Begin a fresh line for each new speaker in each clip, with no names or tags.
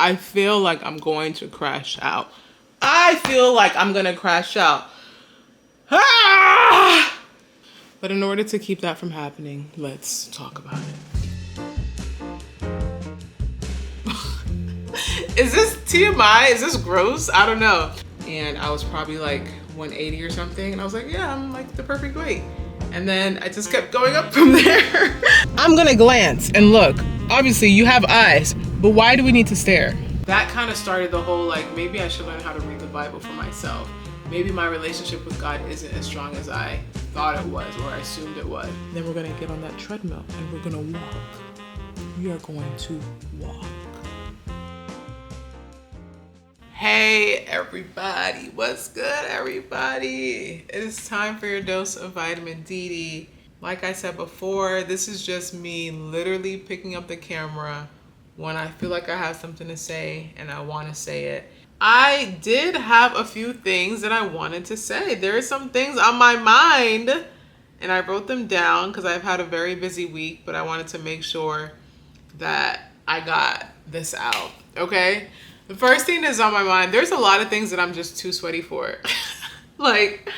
I feel like I'm going to crash out. I feel like I'm gonna crash out. Ah! But in order to keep that from happening, let's talk about it. Is this TMI? Is this gross? I don't know. And I was probably like 180 or something. And I was like, yeah, I'm like the perfect weight. And then I just kept going up from there. I'm gonna glance and look. Obviously you have eyes, but why do we need to stare? That kind of started the whole like, maybe I should learn how to read the Bible for myself. Maybe my relationship with God isn't as strong as I thought it was or I assumed it was. Then we're gonna get on that treadmill and we're gonna walk. We are going to walk. Hey everybody, what's good everybody? It is time for your dose of vitamin DD. Like I said before, this is just me literally picking up the camera when I feel like I have something to say and I want to say it. I did have a few things that I wanted to say. There are some things on my mind and I wrote them down because I've had a very busy week, but I wanted to make sure that I got this out, okay? The first thing that's on my mind, there's a lot of things that I'm just too sweaty for. Like,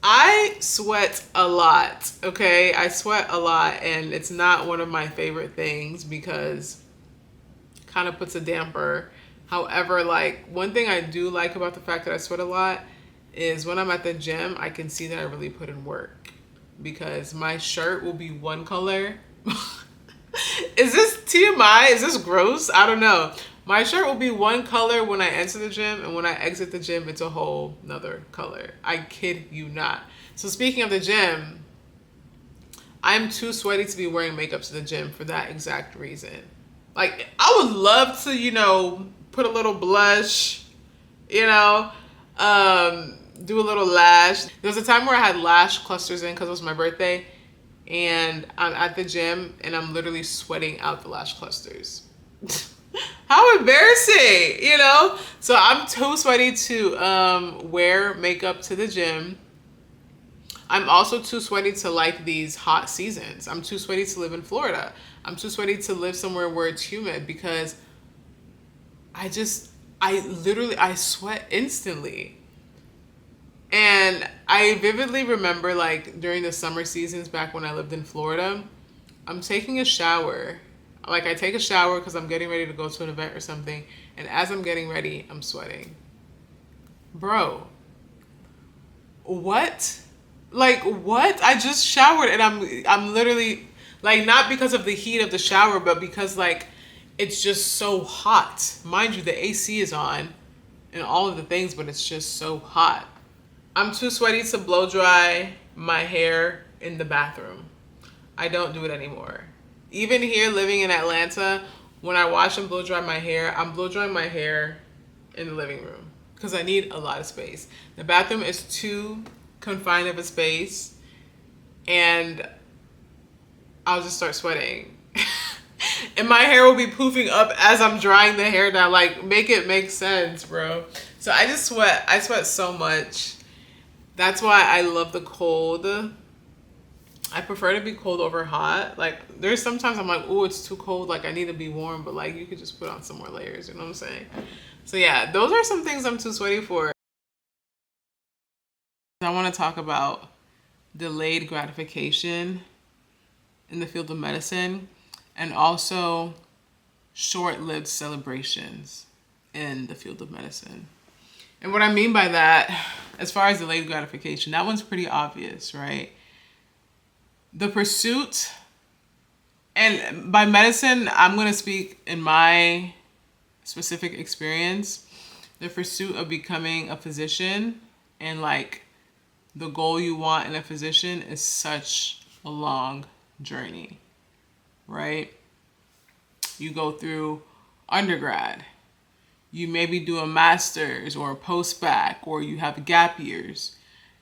I sweat a lot, okay? I sweat a lot and it's not one of my favorite things because it kind of puts a damper. However, like one thing I do like about the fact that I sweat a lot is when I'm at the gym, I can see that I really put in work because my shirt will be one color. Is this TMI? Is this gross? I don't know. My shirt will be one color when I enter the gym, and when I exit the gym, it's a whole nother color. I kid you not. So speaking of the gym, I'm too sweaty to be wearing makeup to the gym for that exact reason. Like, I would love to, you know, put a little blush, you know, do a little lash. There was a time where I had lash clusters in because it was my birthday, and I'm at the gym, and I'm literally sweating out the lash clusters. How embarrassing, you know? So I'm too sweaty to wear makeup to the gym. I'm also too sweaty to like these hot seasons. I'm too sweaty to live in Florida. I'm too sweaty to live somewhere where it's humid because I sweat instantly. And I vividly remember like during the summer seasons back when I lived in Florida, I'm taking a shower. Like I take a shower because I'm getting ready to go to an event or something. And as I'm getting ready, I'm sweating. Bro, what? Like what? I just showered and I'm literally like, not because of the heat of the shower, but because like, it's just so hot. Mind you, the AC is on and all of the things, but it's just so hot. I'm too sweaty to blow dry my hair in the bathroom. I don't do it anymore. Even here living in Atlanta, when I wash and blow dry my hair, I'm blow drying my hair in the living room because I need a lot of space. The bathroom is too confined of a space and I'll just start sweating. And my hair will be poofing up as I'm drying the hair down. Like, make it make sense, bro. So I just sweat. I sweat so much. That's why I love the cold. I prefer to be cold over hot. Like, there's sometimes I'm like, oh, it's too cold. Like, I need to be warm. But, like, you could just put on some more layers. You know what I'm saying? So, yeah, those are some things I'm too sweaty for. I want to talk about delayed gratification in the field of medicine and also short-lived celebrations in the field of medicine. And what I mean by that, as far as delayed gratification, that one's pretty obvious, right? The pursuit, and by medicine, I'm going to speak in my specific experience, the pursuit of becoming a physician and like the goal you want in a physician is such a long journey, right? You go through undergrad, you maybe do a master's or a post-bac, or you have gap years,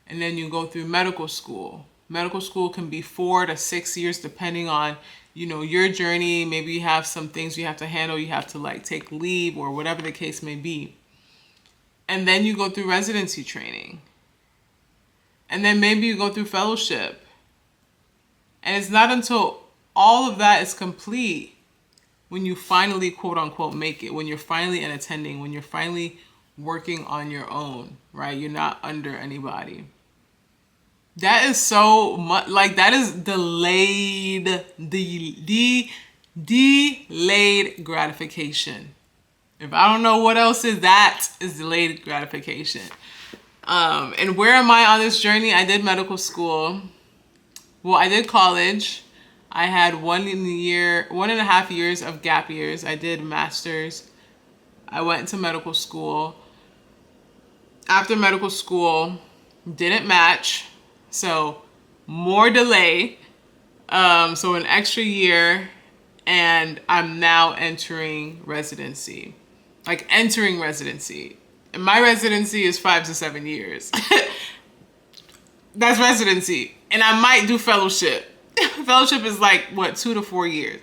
and then you go through medical school. Medical school can be 4 to 6 years depending on, you know, your journey. Maybe you have some things you have to handle, you have to like take leave or whatever the case may be. And then you go through residency training. And then maybe you go through fellowship. And it's not until all of that is complete when you finally quote unquote make it, when you're finally in attending, when you're finally working on your own, right? You're not under anybody. That is so much, like, that is delayed gratification. If I don't know what else is, that is delayed gratification. And where am I on this journey? I did medical school. Well, I did college. I had 1.5 years of gap years. I did masters. I went to medical school. After medical school, didn't match. So more delay. So an extra year, and I'm now entering residency. Like, entering residency. And my residency is 5 to 7 years. That's residency. And I might do fellowship. Fellowship is like, what, 2 to 4 years?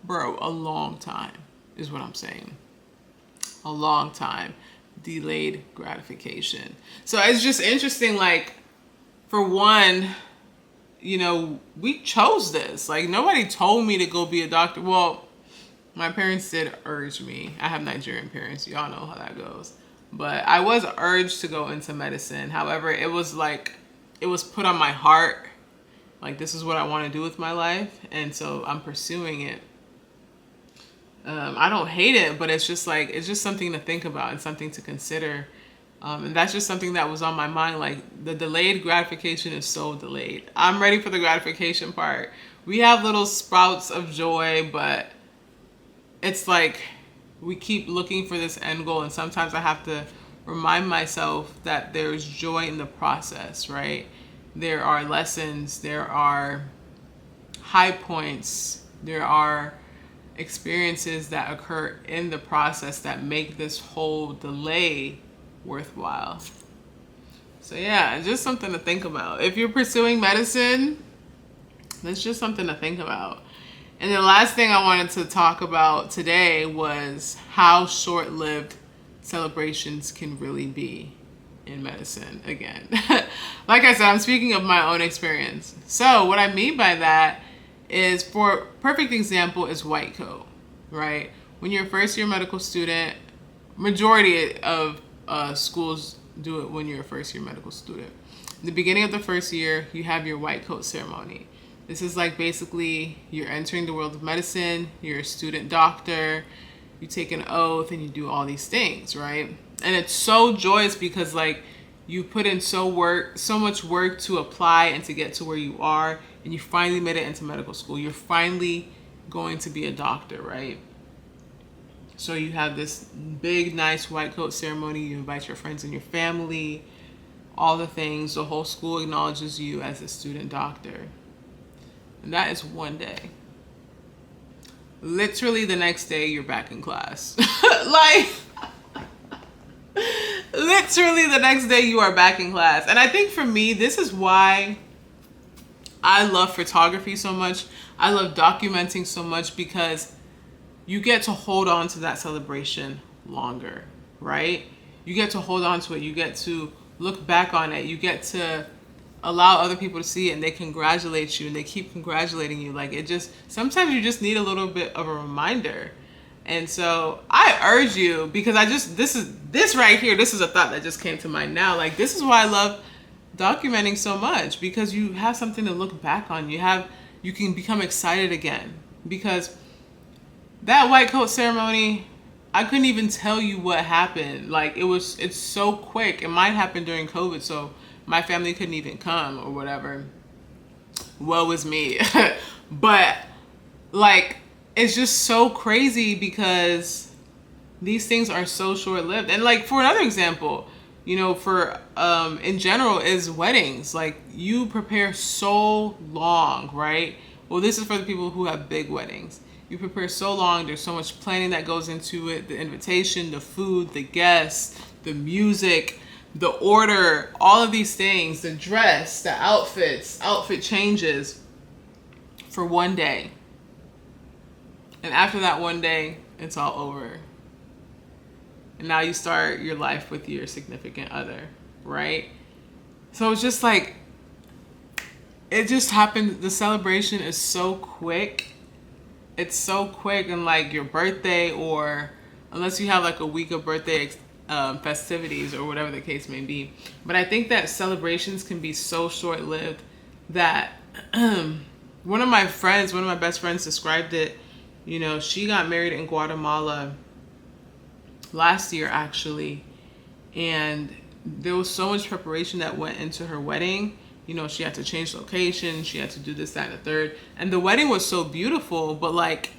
Bro, a long time is what I'm saying. A long time. Delayed gratification. So it's just interesting, like, for one, you know, we chose this. Like, nobody told me to go be a doctor. Well, my parents did urge me. I have Nigerian parents. Y'all know how that goes. But I was urged to go into medicine. However, it was like, it was put on my heart. Like, this is what I want to do with my life. And so I'm pursuing it. I don't hate it, but it's just like, it's just something to think about and something to consider. And that's just something that was on my mind. Like, the delayed gratification is so delayed. I'm ready for the gratification part. We have little sprouts of joy, but it's like we keep looking for this end goal. And sometimes I have to remind myself that there's joy in the process, right? There are lessons, there are high points, there are experiences that occur in the process that make this whole delay worthwhile. So yeah, just something to think about. If you're pursuing medicine, that's just something to think about. And the last thing I wanted to talk about today was how short-lived celebrations can really be in medicine again. Like I said, I'm speaking of my own experience. So what I mean by that is, for perfect example is white coat, right? When you're a first year medical student, majority of schools do it when you're a first year medical student. In the beginning of the first year, you have your white coat ceremony. This is like, basically, you're entering the world of medicine, you're a student doctor, you take an oath, and you do all these things, right? And it's so joyous because, like, you put in so much work to apply and to get to where you are, and you finally made it into medical school. You're finally going to be a doctor, right? So you have this big, nice white coat ceremony. You invite your friends and your family, all the things. The whole school acknowledges you as a student doctor. And that is one day. Literally the next day, you're back in class. Like, literally the next day you are back in class. And I think for me, this is why I love photography so much. I love documenting so much, because you get to hold on to that celebration longer, right? You get to hold on to it. You get to look back on it. You get to allow other people to see it, and they congratulate you, and they keep congratulating you. Like, it just, sometimes you just need a little bit of a reminder. And so I urge you, because this right here, this is a thought that just came to mind now. Like, this is why I love documenting so much, because you have something to look back on. You can become excited again, because that white coat ceremony, I couldn't even tell you what happened. Like, it's so quick. It might happen during COVID, so my family couldn't even come or whatever. Woe is me. But, like, it's just so crazy because these things are so short-lived. And, like, for another example, you know, for in general, is weddings. Like, you prepare so long, right? Well, this is for the people who have big weddings. You prepare so long. There's so much planning that goes into it. The invitation, the food, the guests, the music, the order, all of these things, the dress, the outfits, outfit changes for one day. And after that one day, it's all over. And now you start your life with your significant other, right? So it's just like, it just happened. The celebration is so quick. it's so quick, and like your birthday, or unless you have like a week of birthday festivities or whatever the case may be. But I think that celebrations can be so short lived that one of my friends, one of my best friends described it. You know, she got married in Guatemala last year actually, and there was so much preparation that went into her wedding. You know, she had to change location, she had to do this, that, and the third. And the wedding was so beautiful, but like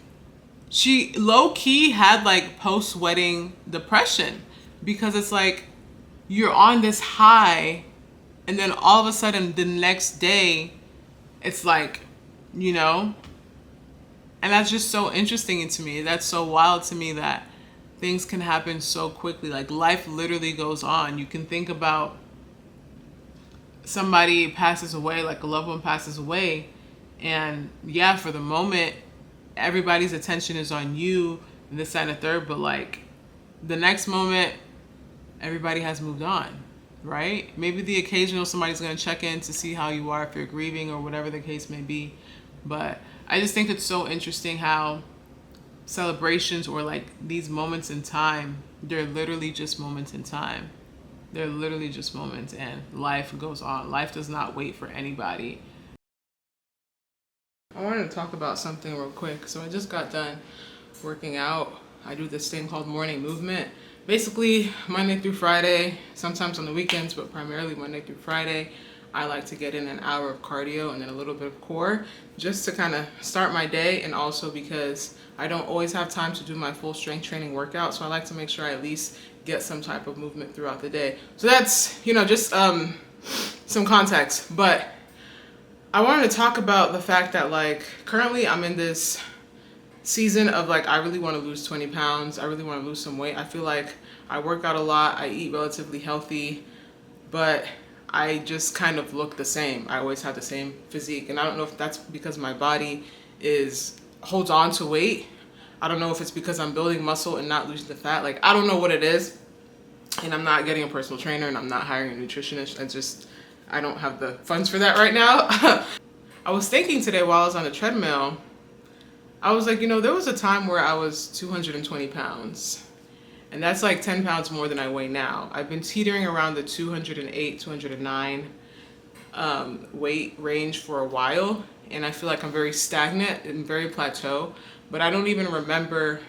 she low key had like post wedding depression, because it's like you're on this high, and then all of a sudden the next day it's like, you know, and that's just so interesting to me. That's so wild to me that things can happen so quickly. Like life literally goes on. You can think about somebody passes away, like a loved one passes away, and yeah, for the moment everybody's attention is on you, this, that, and the third, but like the next moment everybody has moved on, right? Maybe the occasional somebody's going to check in to see how you are if you're grieving or whatever the case may be. But I just think it's so interesting how celebrations, or like these moments in time, they're literally just moments in time. They're literally just moments, and life goes on. Life does not wait for anybody. I wanted to talk about something real quick. So I just got done working out. I do this thing called morning movement. Basically, Monday through Friday, sometimes on the weekends, but primarily Monday through Friday, I like to get in an hour of cardio and then a little bit of core, just to kind of start my day, and also because I don't always have time to do my full strength training workout, so I like to make sure I at least get some type of movement throughout the day. So that's, you know, just some context. But I wanted to talk about the fact that like currently I'm in this season of like, I really want to lose 20 pounds. I really want to lose some weight. I feel like I work out a lot. I eat relatively healthy, but I just kind of look the same. I always have the same physique. And I don't know if that's because my body holds on to weight. I don't know if it's because I'm building muscle and not losing the fat. Like, I don't know what it is. And I'm not getting a personal trainer, and I'm not hiring a nutritionist. I don't have the funds for that right now. I was thinking today while I was on the treadmill, I was like, you know, there was a time where I was 220 pounds. And that's like 10 pounds more than I weigh now. I've been teetering around the 208, 209 weight range for a while. And I feel like I'm very stagnant and very plateau. But I don't even remember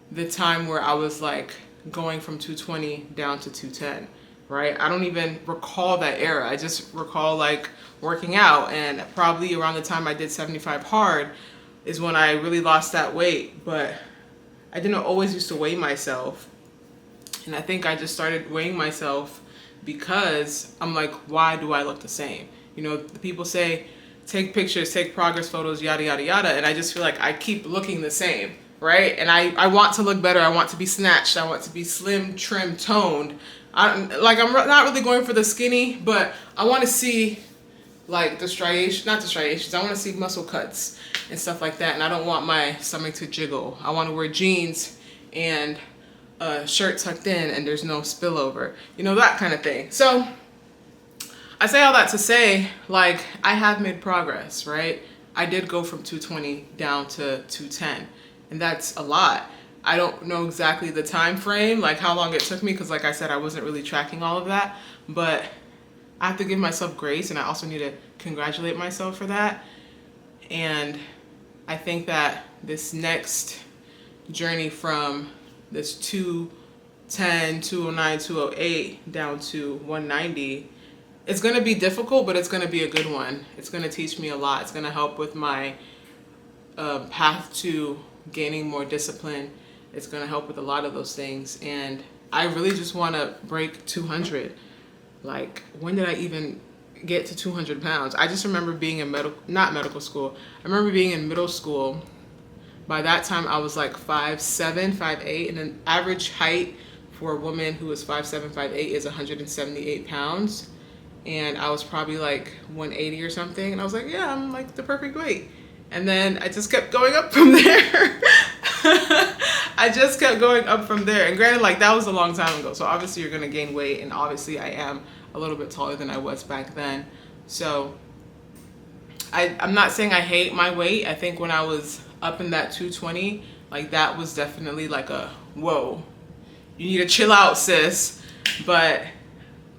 the time where I was like going from 220 down to 210, right? I don't even recall that era. I just recall like working out, and probably around the time I did 75 hard is when I really lost that weight. But I didn't always used to weigh myself. And I think I just started weighing myself because I'm like, why do I look the same? You know, the people say, take pictures, take progress photos, yada, yada, yada. And I just feel like I keep looking the same, right? And I want to look better. I want to be snatched. I want to be slim, trim, toned. I'm not really going for the skinny, but I want to see like the striations, not the striations. I want to see muscle cuts and stuff like that. And I don't want my stomach to jiggle. I want to wear jeans and a shirt tucked in and there's no spillover, you know, that kind of thing. So I say all that to say, like, I have made progress, right? I did go from 220 down to 210, and that's a lot. I don't know exactly the time frame, like how long it took me, because like I said, I wasn't really tracking all of that, but I have to give myself grace, and I also need to congratulate myself for that. And I think that this next journey from this 210, 209, 208 down to 190, it's going to be difficult, but it's going to be a good one. It's going to teach me a lot. It's going to help with my path to gaining more discipline. It's going to help with a lot of those things. And I really just want to break 200. Like, when did I even get to 200 pounds? I just remember being in not medical school. I remember being in middle school. By that time, I was like 5'7", 5'8", and an average height for a woman who is 5'7", 5'8" is 178 pounds. And I was probably like 180 or something. And I was like, yeah, I'm like the perfect weight. And then I just kept going up from there. I just kept going up from there. And granted, like, that was a long time ago. So obviously you're going to gain weight. And obviously I am a little bit taller than I was back then. So I'm not saying I hate my weight. I think when I was up in that 220, like that was definitely like a whoa, you need to chill out, sis. But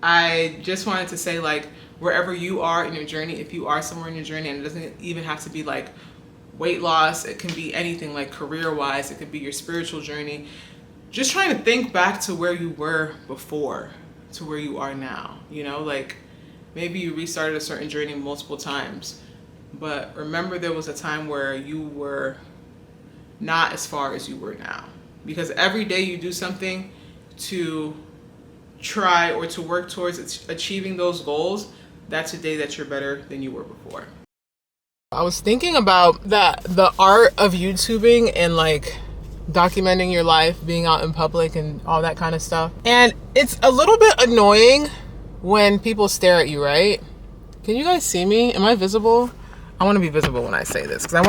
I just wanted to say, like, wherever you are in your journey, if you are somewhere in your journey, and it doesn't even have to be like weight loss, it can be anything, like career wise, it could be your spiritual journey. Just trying to think back to where you were before to where you are now, you know, like maybe you restarted a certain journey multiple times, but remember there was a time where you were not as far as you were now. Because every day you do something to try or to work towards achieving those goals, that's a day that you're better than you were before. I was thinking about the art of YouTubing and like documenting your life, being out in public and all that kind of stuff. And it's a little bit annoying when people stare at you, right? Can you guys see me? Am I visible? I want to be visible when I say this because I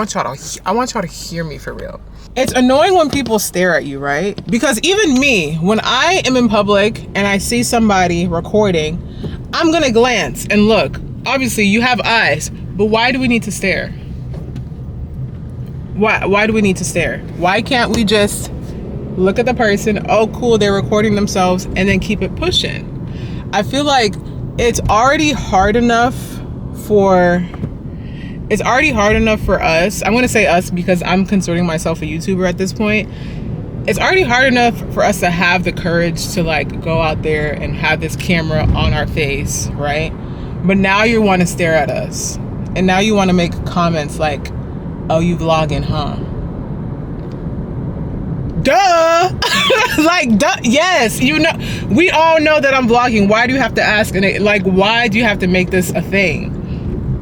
want y'all to hear me for real. It's annoying when people stare at you, right? Because even me, when I am in public and I see somebody recording, I'm gonna glance and look. Obviously, you have eyes, but why do we need to stare? Why do we need to stare? Why can't we just look at the person? Oh, cool, they're recording themselves, and then keep it pushing. I feel like it's already hard enough for us. I'm going to say us because I'm considering myself a YouTuber at this point. It's already hard enough for us to have the courage to like go out there and have this camera on our face, right? But now you want to stare at us. And now you want to make comments like, oh, you vlogging, huh? Duh! Like, duh, yes, you know, we all know that I'm vlogging. Why do you have to ask? And like, why do you have to make this a thing?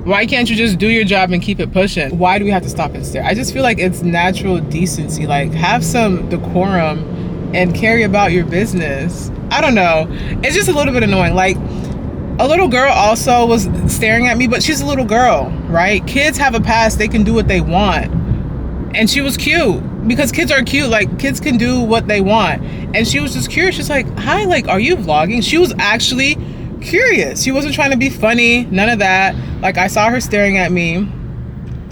Why can't you just do your job and keep it pushing? Why do we have to stop and stare? I just feel like it's natural decency. Like, have some decorum and carry about your business. I don't know. It's just a little bit annoying. Like, a little girl also was staring at me, but she's a little girl, right? Kids have a past. They can do what they want. And she was cute because kids are cute. Like, kids can do what they want. And she was just curious. She's like, hi, like, are you vlogging? She was actually curious. She wasn't trying to be funny, none of that. Like, I saw her staring at me.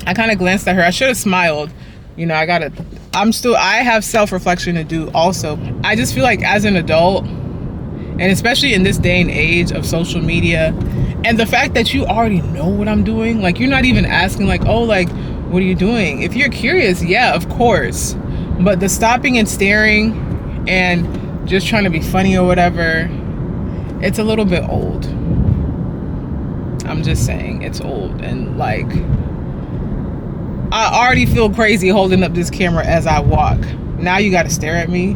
I kind of glanced at her. I should have smiled. You know, I have self-reflection to do also. I just feel like as an adult, and especially in this day and age of social media, and the fact that you already know what I'm doing, like, you're not even asking like, oh, like, what are you doing? If you're curious, yeah, of course. But the stopping and staring and just trying to be funny or whatever, it's a little bit old. I'm just saying, it's old. And like, I already feel crazy holding up this camera as I walk. Now you gotta stare at me.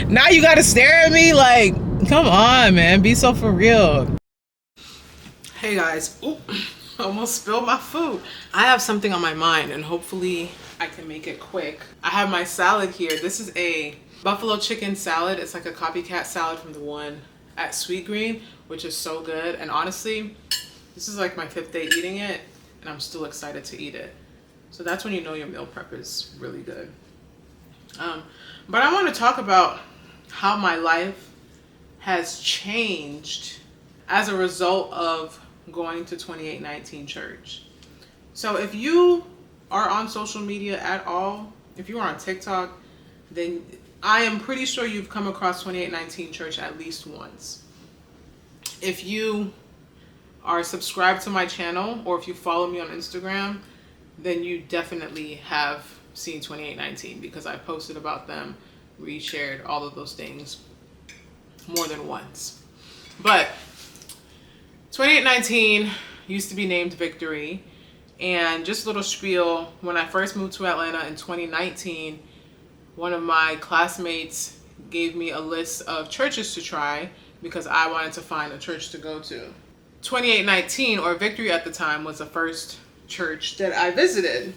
Now you gotta stare at me? Like, come on, man, be so for real. Hey guys, ooh, almost spilled my food. I have something on my mind and hopefully I can make it quick. I have my salad here. This is a buffalo chicken salad. It's like a copycat salad from the one at Sweet Green, which is so good. And honestly, this is like my 5th day eating it and I'm still excited to eat it. So that's when you know your meal prep is really good. But I want to talk about how my life has changed as a result of going to 2819 church. So if you are on social media at all, if you are on TikTok, then I am pretty sure you've come across 2819 church at least once. If you are subscribed to my channel or if you follow me on Instagram, then you definitely have seen 2819 because I posted about them, reshared all of those things more than once. But 2819 used to be named Victory. And just a little spiel, when I first moved to Atlanta in 2019, one of my classmates gave me a list of churches to try because I wanted to find a church to go to. 2819, or Victory at the time, was the first church that I visited.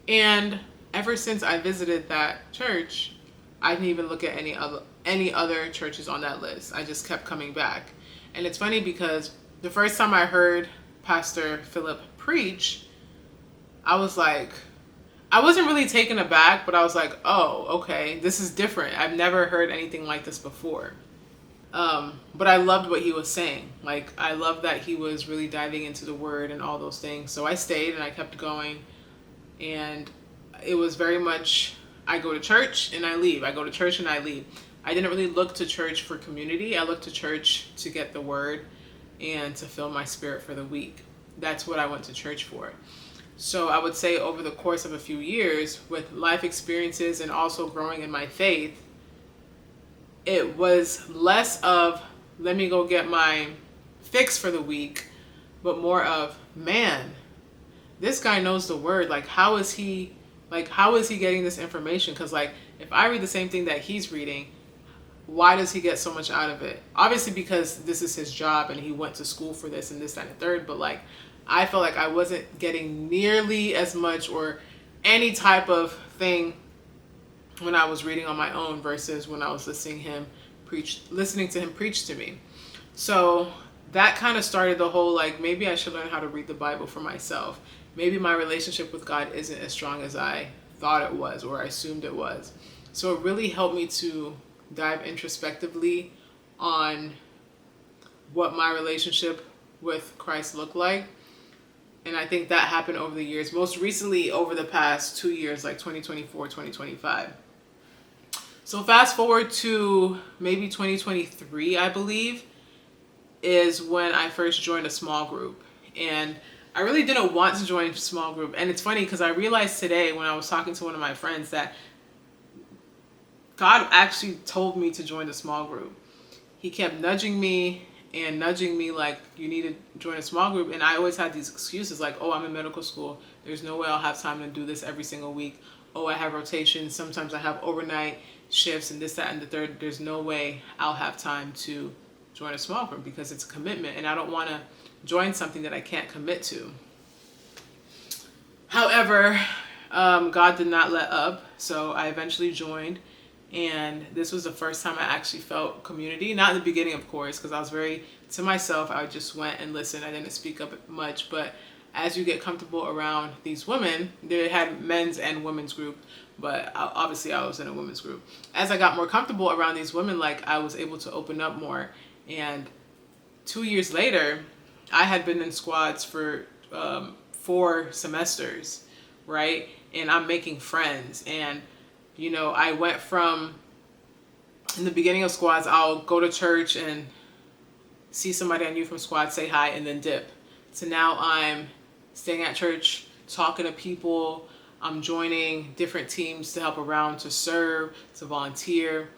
And ever since I visited that church, I didn't even look at any other churches on that list. I just kept coming back. And it's funny because the first time I heard Pastor Philip preach, I was like, I wasn't really taken aback, but I was like, oh, okay, this is different. I've never heard anything like this before. But I loved what he was saying. Like, I loved that he was really diving into the word and all those things. So I stayed and I kept going. And it was very much, I go to church and I leave. I go to church and I leave. I didn't really look to church for community. I looked to church to get the word and to fill my spirit for the week. That's what I went to church for. So I would say over the course of a few years, with life experiences and also growing in my faith, it was less of, let me go get my fix for the week, but more of, man, this guy knows the word. Like, how is he getting this information? Because, like, if I read the same thing that he's reading, why does he get so much out of it? Obviously because this is his job and he went to school for this and this, that, and the third. But, like, I felt like I wasn't getting nearly as much or any type of thing when I was reading on my own versus when I was listening to him preach to me. So that kind of started the whole, like, maybe I should learn how to read the Bible for myself. Maybe my relationship with God isn't as strong as I thought it was or I assumed it was. So it really helped me to dive introspectively on what my relationship with Christ looked like. And I think that happened over the years, most recently over the past 2 years, like 2024, 2025. So fast forward to maybe 2023, I believe, is when I first joined a small group. And I really didn't want to join a small group. And it's funny because I realized today when I was talking to one of my friends that God actually told me to join the small group. He kept nudging me like, you need to join a small group. And I always had these excuses like, oh, I'm in medical school. There's no way I'll have time to do this every single week. Oh, I have rotations. Sometimes I have overnight shifts and this, that, and the third. There's no way I'll have time to join a small group because it's a commitment. And I don't want to join something that I can't commit to. However, God did not let up. So I eventually joined. And this was the first time I actually felt community. Not in the beginning, of course, because I was very to myself. I just went and listened. I didn't speak up much. But as you get comfortable around these women, they had men's and women's group. But obviously I was in a women's group. As I got more comfortable around these women, like, I was able to open up more. And 2 years later, I had been in squads for 4 semesters, right? And I'm making friends. And you know, I went from, in the beginning of squads, I'll go to church and see somebody I knew from squad, say hi, and then dip. So now I'm staying at church, talking to people. I'm joining different teams to help around, to serve, to volunteer.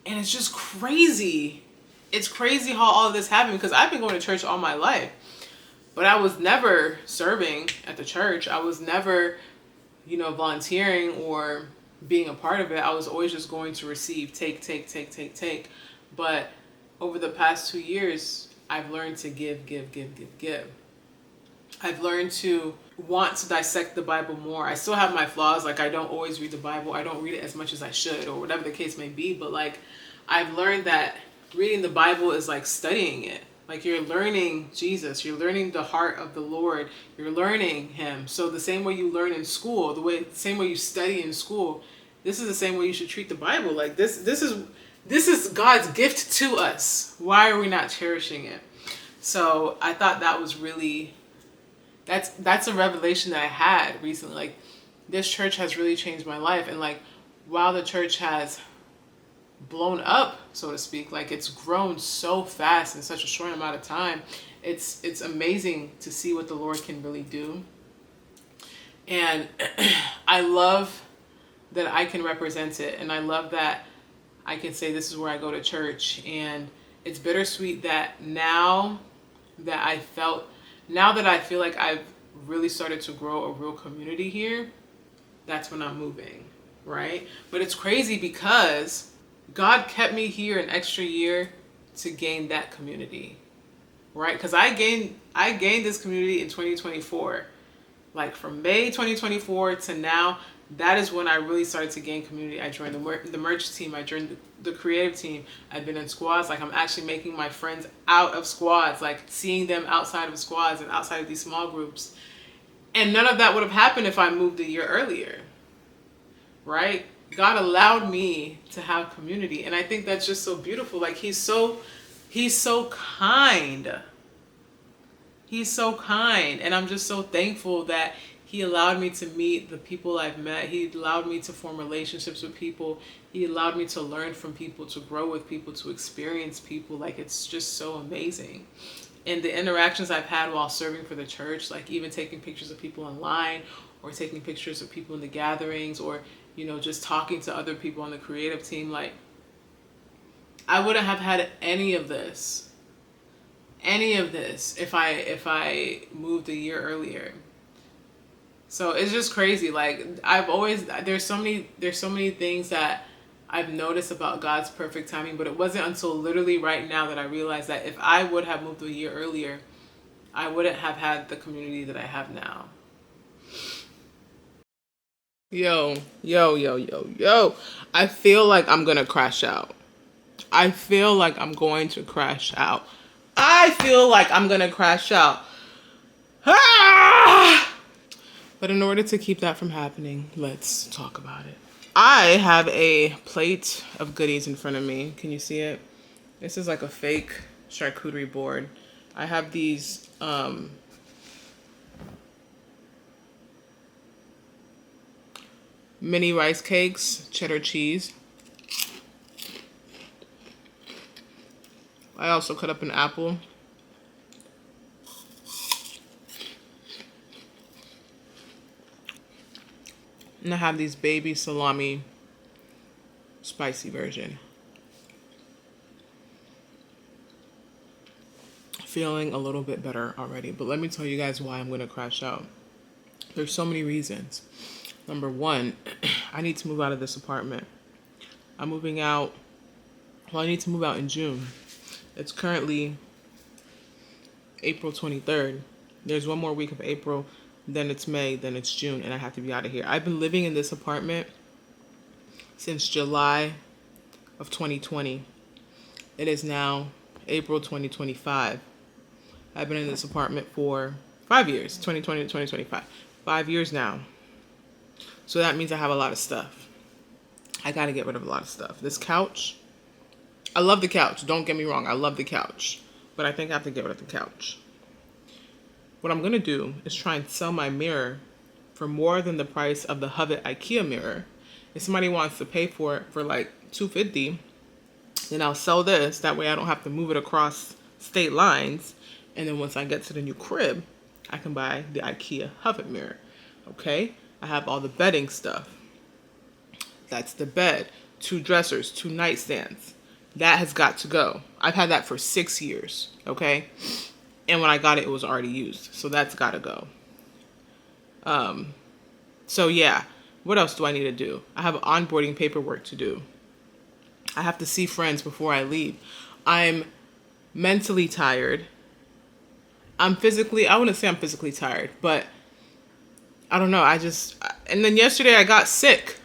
And it's just crazy. It's crazy how all of this happened because I've been going to church all my life. But I was never serving at the church. I was never, volunteering or being a part of it. I was always just going to receive, take. But over the past 2 years, I've learned to give. I've learned to want to dissect the Bible more. I still have my flaws. Like, I don't always read the Bible. I don't read it as much as I should, or whatever the case may be. But, like, I've learned that reading the Bible is like studying it. Like, you're learning Jesus, you're learning the heart of the Lord, you're learning him. So the same way you learn in school, same way you study in school, this is the same way you should treat the Bible. Like, this is God's gift to us. Why are we not cherishing it? So I thought that was really, that's a revelation that I had recently. Like, this church has really changed my life. And, like, while the church has blown up, so to speak, like, it's grown so fast in such a short amount of time, it's amazing to see what the Lord can really do. And I love that I can represent it, and I love that I can say this is where I go to church. And it's bittersweet that now that I feel like I've really started to grow a real community here, that's when I'm moving, right? But it's crazy because God kept me here an extra year to gain that community, right? Because I gained this community in 2024. Like, from May 2024 to now, that is when I really started to gain community. I joined the merch team. I joined the creative team. I've been in squads. Like, I'm actually making my friends out of squads, like seeing them outside of squads and outside of these small groups. And none of that would have happened if I moved a year earlier, right? God allowed me to have community. And I think that's just so beautiful. Like, he's so He's so kind. He's so kind. And I'm just so thankful that he allowed me to meet the people I've met. He allowed me to form relationships with people. He allowed me to learn from people, to grow with people, to experience people. Like, it's just so amazing. And the interactions I've had while serving for the church, like even taking pictures of people online or taking pictures of people in the gatherings, or, just talking to other people on the creative team, like, I wouldn't have had any of this if I moved a year earlier. So it's just crazy. Like, there's so many things that I've noticed about God's perfect timing, but it wasn't until literally right now that I realized that if I would have moved a year earlier, I wouldn't have had the community that I have now. Yo, yo, yo, yo, yo. I feel like I'm gonna crash out. I feel like I'm going to crash out. I feel like I'm gonna crash out. Ah! But in order to keep that from happening, let's talk about it. I have a plate of goodies in front of me. Can you see it? This is like a fake charcuterie board. I have these mini rice cakes, cheddar cheese. I also cut up an apple. And I have these baby salami spicy version. Feeling a little bit better already, but let me tell you guys why I'm going to crash out. There's so many reasons. Number one, I need to move out of this apartment. I'm moving out. Well, I need to move out in June. It's currently April 23rd. There's one more week of April, then it's May, then it's June, and I have to be out of here. I've been living in this apartment since July of 2020. It is now April 2025. I've been in this apartment for 5 years, 2020 to 2025. 5 years now. So that means I have a lot of stuff. I got to get rid of a lot of stuff. This couch, I love the couch. Don't get me wrong. I love the couch. But I think I have to get rid of the couch. What I'm going to do is try and sell my mirror for more than the price of the Hovet IKEA mirror. If somebody wants to pay for it for like $250, then I'll sell this. That way I don't have to move it across state lines. And then once I get to the new crib, I can buy the IKEA Hovet mirror. Okay? I have all the bedding stuff. That's the bed. 2 dressers, 2 nightstands. That has got to go. I've had that for 6 years. Okay? And when I got it, it was already used. So that's got to go. So yeah. What else do I need to do? I have onboarding paperwork to do. I have to see friends before I leave. I'm mentally tired. I wouldn't say I'm physically tired, but I don't know. And then yesterday I got sick.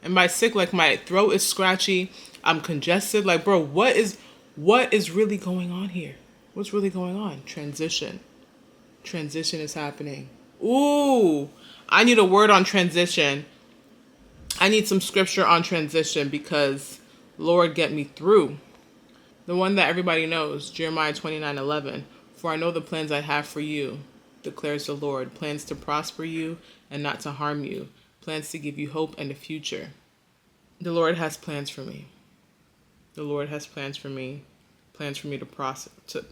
And by sick, like my throat is scratchy. I'm congested. Like, bro, what is really going on here? What's really going on? Transition. Transition is happening. Ooh, I need a word on transition. I need some scripture on transition because Lord, get me through. The one that everybody knows, Jeremiah 29:11. For I know the plans I have for you, declares the Lord. Plans to prosper you and not to harm you. Plans to give you hope and a future. The Lord has plans for me. The Lord has plans for me. Plans for me to prosper.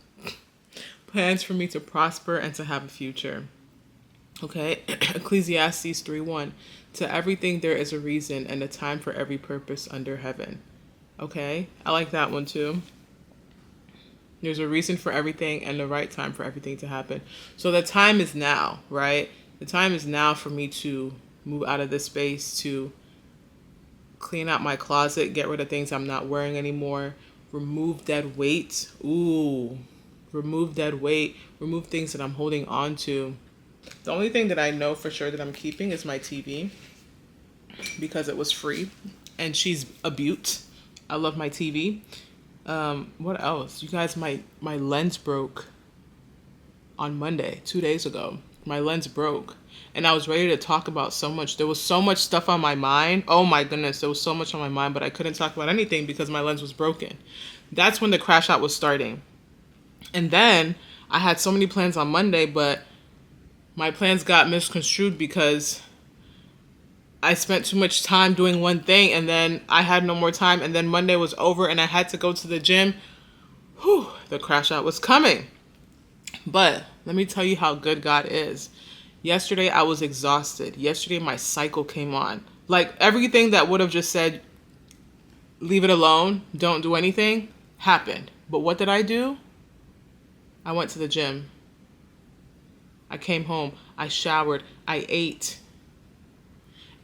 Plans for me to prosper and to have a future. Okay, Ecclesiastes 3:1. To everything there is a reason and a time for every purpose under heaven. Okay, I like that one too. There's a reason for everything and the right time for everything to happen. So the time is now, right? The time is now for me to move out of this space, to clean out my closet, get rid of things I'm not wearing anymore, remove dead weight. Ooh, remove dead weight, remove things that I'm holding on to. The only thing that I know for sure that I'm keeping is my TV because it was free and she's a beaut. I love my TV. What else? You guys, my lens broke on Monday, 2 days ago. My lens broke and I was ready to talk about so much. There was so much stuff on my mind. Oh my goodness, there was so much on my mind, but I couldn't talk about anything because my lens was broken. That's when the crash out was starting. And then I had so many plans on Monday, but my plans got misconstrued because I spent too much time doing one thing, and then I had no more time, and then Monday was over and I had to go to the gym. Whew, the crash out was coming. But let me tell you how good God is. Yesterday I was exhausted. Yesterday my cycle came on. Like everything that would have just said, leave it alone, don't do anything, happened. But what did I do? I went to the gym. I came home. I showered. I ate.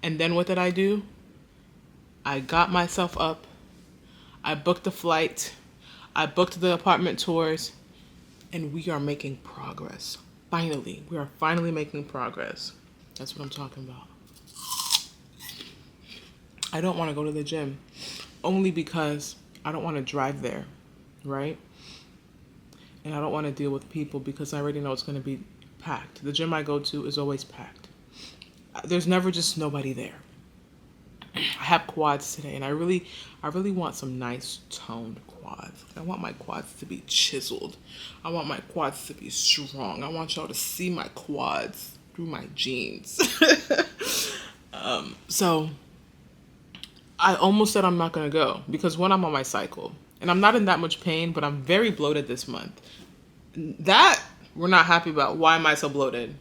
And then what did I do? I got myself up. I booked a flight. I booked the apartment tours. And we are making progress. Finally. We are finally making progress. That's what I'm talking about. I don't want to go to the gym. Only because I don't want to drive there. Right? And I don't want to deal with people because I already know it's going to be packed. The gym I go to is always packed. There's never just nobody there. I have quads today, and I really want some nice toned quads. I want my quads to be chiseled. I want my quads to be strong. I want y'all to see my quads through my jeans. So I almost said I'm not gonna go because when I'm on my cycle, and I'm not in that much pain, but I'm very bloated this month. That we're not happy about. Why am I so bloated?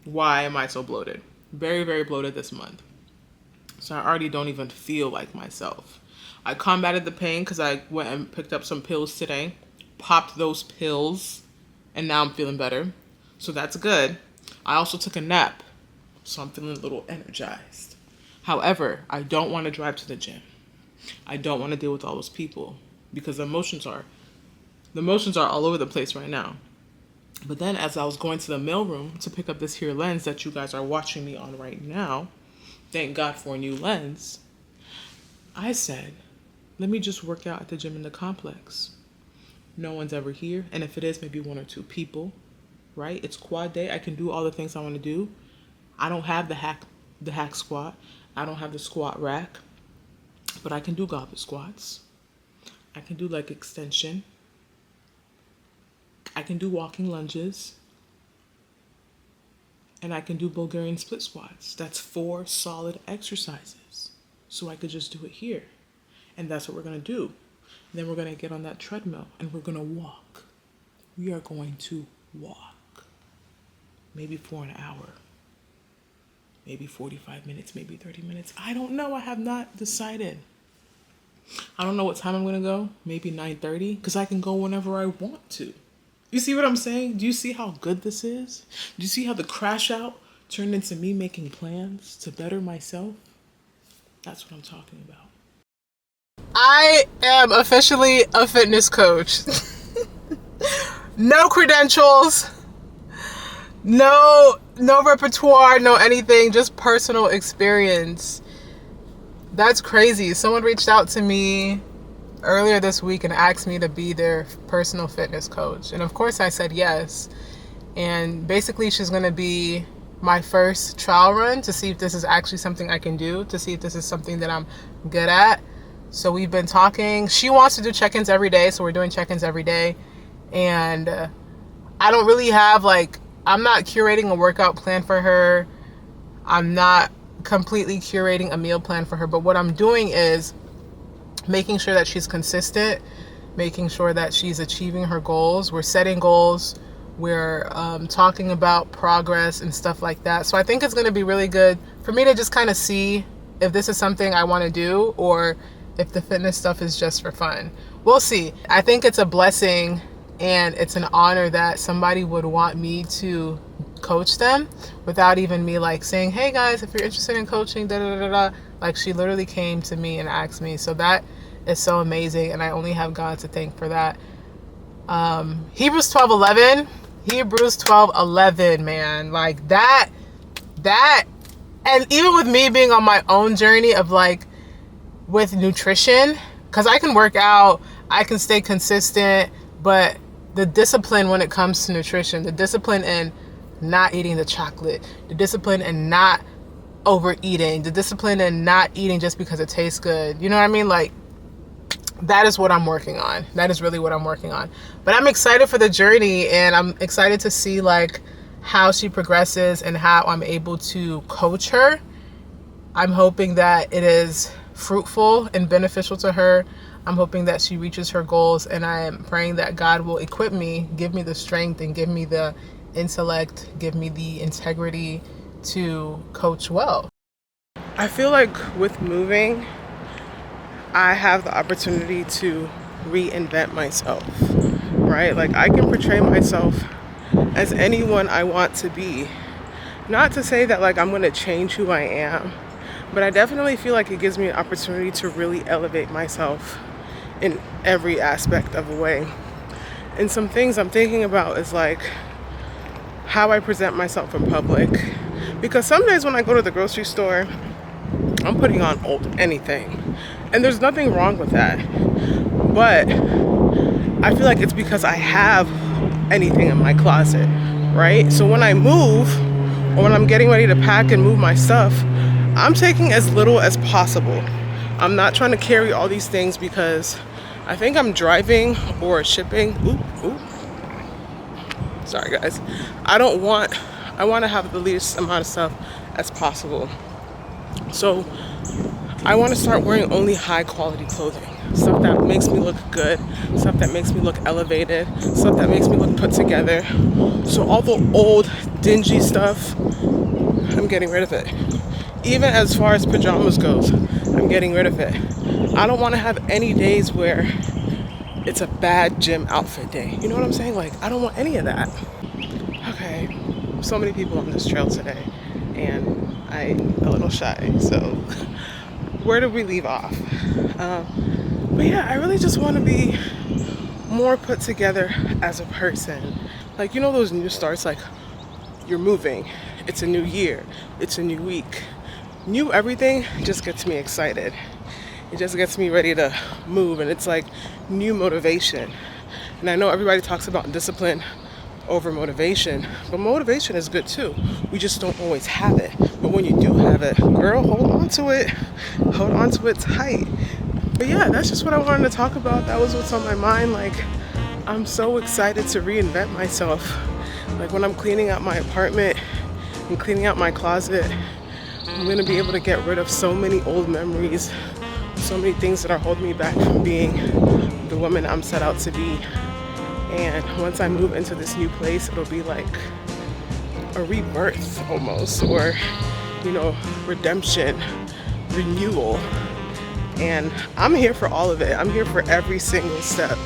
Why am I so bloated? Very, very bloated this month. So I already don't even feel like myself. I combated the pain because I went and picked up some pills today, popped those pills, and now I'm feeling better. So that's good. I also took a nap, so I'm feeling a little energized. However, I don't want to drive to the gym. I don't want to deal with all those people because the emotions are all over the place right now. But then as I was going to the mailroom to pick up this here lens that you guys are watching me on right now, thank God for a new lens, I said, let me just work out at the gym in the complex. No one's ever here. And if it is, maybe one or two people, right? It's quad day. I can do all the things I want to do. I don't have the hack squat. I don't have the squat rack, but I can do goblet squats. I can do leg extension. I can do walking lunges. And I can do Bulgarian split squats. That's 4 solid exercises. So I could just do it here. And that's what we're going to do. And then we're going to get on that treadmill and we're going to walk. We are going to walk. Maybe for an hour. Maybe 45 minutes, maybe 30 minutes. I don't know. I have not decided. I don't know what time I'm going to go. Maybe 9:30 because I can go whenever I want to. You see what I'm saying? Do you see how good this is? Do you see how the crash out turned into me making plans to better myself? That's what I'm talking about. I am officially a fitness coach. No credentials, no repertoire, no anything, just personal experience. That's crazy. Someone reached out to me earlier this week and asked me to be their personal fitness coach. And of course I said yes. And basically she's going to be my first trial run to see if this is actually something I can do, to see if this is something that I'm good at. So we've been talking. She wants to do check-ins every day, so we're doing check-ins every day. And I don't really have I'm not curating a workout plan for her. I'm not completely curating a meal plan for her. But what I'm doing is making sure that she's consistent, making sure that she's achieving her goals. We're setting goals. We're talking about progress and stuff like that. So I think it's going to be really good for me to just kind of see if this is something I want to do or if the fitness stuff is just for fun. We'll see. I think it's a blessing and it's an honor that somebody would want me to coach them without even me saying, hey guys, if you're interested in coaching, da da da da. She literally came to me and asked me. So that is so amazing, and I only have God to thank for that. Hebrews 12:11, man. That, and even with me being on my own journey of with nutrition, because I can work out, I can stay consistent, but the discipline when it comes to nutrition, the discipline in not eating the chocolate, the discipline in not overeating, the discipline in not eating just because it tastes good. You know what I mean? that is what I'm working on. That is really what I'm working on. But I'm excited for the journey, and I'm excited to see like how she progresses and how I'm able to coach her. I'm hoping that it is fruitful and beneficial to her. I'm hoping that she reaches her goals, and I am praying that God will equip me, give me the strength, and give me the intellect, give me the integrity to coach well. I feel like with moving, I have the opportunity to reinvent myself, right? Like I can portray myself as anyone I want to be. Not to say that like I'm going to change who I am, but I definitely feel like it gives me an opportunity to really elevate myself in every aspect of a way. And some things I'm thinking about is like how I present myself in public. Because some days when I go to the grocery store, I'm putting on anything. And there's nothing wrong with that. But I feel like it's because I have anything in my closet, right? So when I move, or when I'm getting ready to pack and move my stuff, I'm taking as little as possible. I'm not trying to carry all these things because I think I'm driving or shipping. Sorry guys. I want to have the least amount of stuff as possible. So I want to start wearing only high quality clothing. Stuff that makes me look good, stuff that makes me look elevated, stuff that makes me look put together. So all the old dingy stuff, I'm getting rid of it. Even as far as pajamas goes, I'm getting rid of it. I don't want to have any days where it's a bad gym outfit day. You know what I'm saying? Like, I don't want any of that. Okay, so many people on this trail today, and I'm a little shy, so where did we leave off? But yeah, I really just want to be more put together as a person. Like, you know those new starts, like you're moving, it's a new year, it's a new week. New everything just gets me excited. It just gets me ready to move, and it's like new motivation. And I know everybody talks about discipline over motivation, but motivation is good too. We just don't always have it. But when you do have it, girl, hold on to it. Hold on to it tight. But yeah, that's just what I wanted to talk about. That was what's on my mind. Like, I'm so excited to reinvent myself. Like when I'm cleaning out my apartment and cleaning out my closet, I'm gonna be able to get rid of so many old memories, so many things that are holding me back from being the woman I'm set out to be. And once I move into this new place, it'll be like a rebirth almost, or, you know, redemption, renewal. And I'm here for all of it. I'm here for every single step.